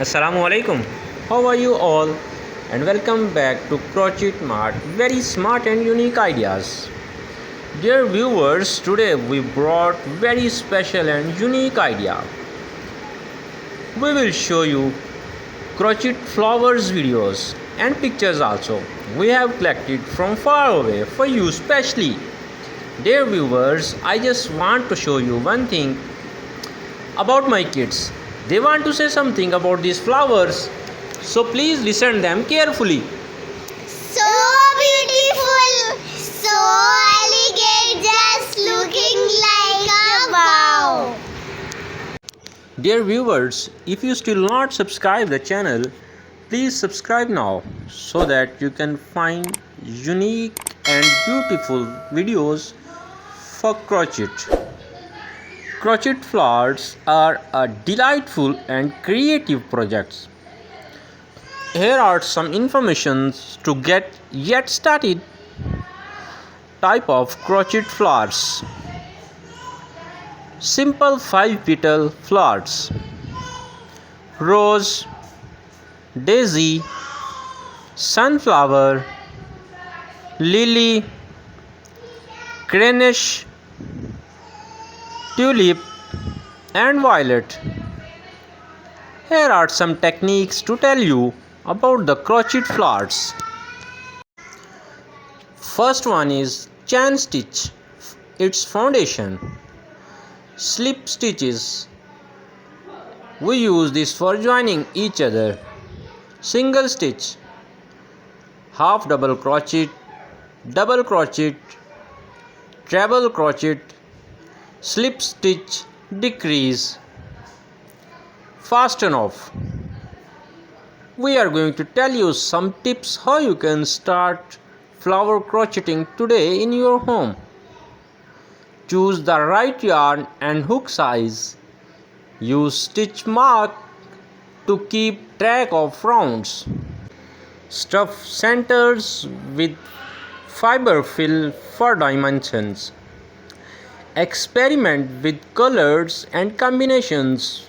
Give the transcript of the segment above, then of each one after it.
Assalamu alaikum. How are you all? And welcome back to Crochet Mart. Very smart and unique ideas. Dear viewers, today we brought very special and unique idea. We will show you crochet flowers videos and pictures also. We have collected from far away for you specially. Dear viewers, I just want to show you one thing about my kids. They want to say something about these flowers, so please listen them carefully. So beautiful, so elegant, just looking like a wow. Dear viewers, if you still not subscribe the channel, please subscribe now so that you can find unique and beautiful videos for crochet. Crochet flowers are a delightful and creative projects. Here are some informations to get started. Type of crochet flowers. Simple 5-petal flowers. Rose, daisy, sunflower, lily, greenish, tulip and violet. Here are some techniques to tell you about the crochet flowers. First one is chain stitch, its foundation. Slip stitches. We use this for joining each other. Single stitch, half double crochet, double crochet, treble crochet, slip stitch, decrease, fasten off. We are going to tell you some tips how you can start flower crocheting today in your home. Choose the right yarn and hook size. Use stitch mark to keep track of rounds. Stuff centers with fiber fill for dimensions. Experiment with colors and combinations.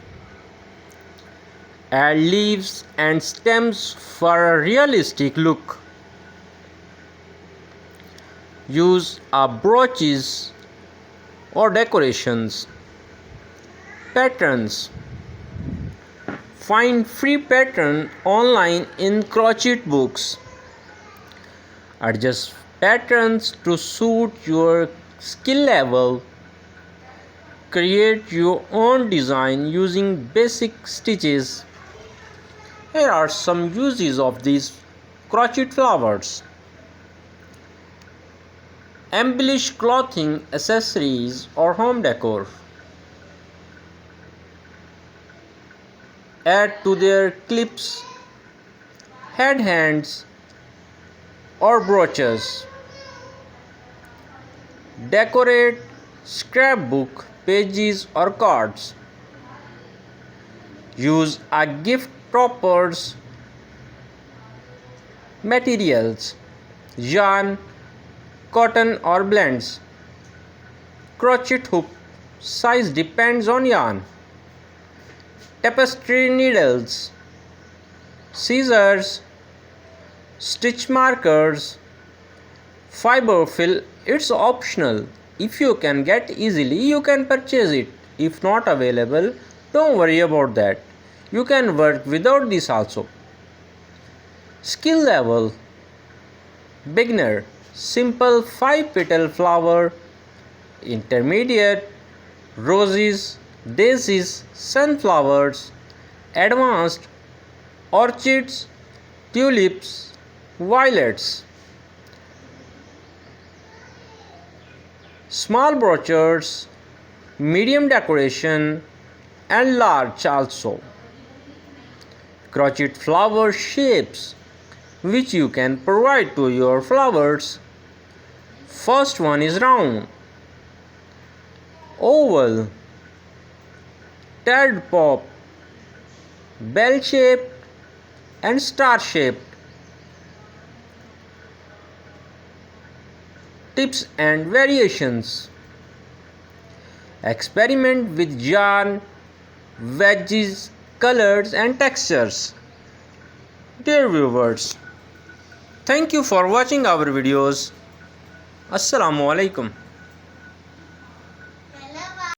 Add leaves and stems for a realistic look. Use brooches or decorations. Patterns. Find free pattern online in crochet books. Adjust patterns to suit your skill level. Create your own design using basic stitches. Here are some uses of these crochet flowers. Embellish clothing, accessories or home decor. Add to their clips, headbands or brooches. Decorate scrapbook pages or cards. Use a gift wrappers. Materials: yarn, cotton or blends. Crochet hook, size depends on yarn. Tapestry needles, scissors, stitch markers, fiber fill. It's optional. If you can get easily, you can purchase it. If not available, don't worry about that. You can work without this also. Skill level: beginner, simple 5-petal flower. Intermediate, roses, daisies, sunflowers. Advanced, orchids, tulips, violets. Small brochures, medium decoration and large also. Crochet flower shapes which you can provide to your flowers. First one is round, oval, tiered pop, bell shaped and star shaped. Tips and variations. Experiment with yarn, wedges colors and textures. Dear viewers, thank you for watching our videos. Assalamu alaikum.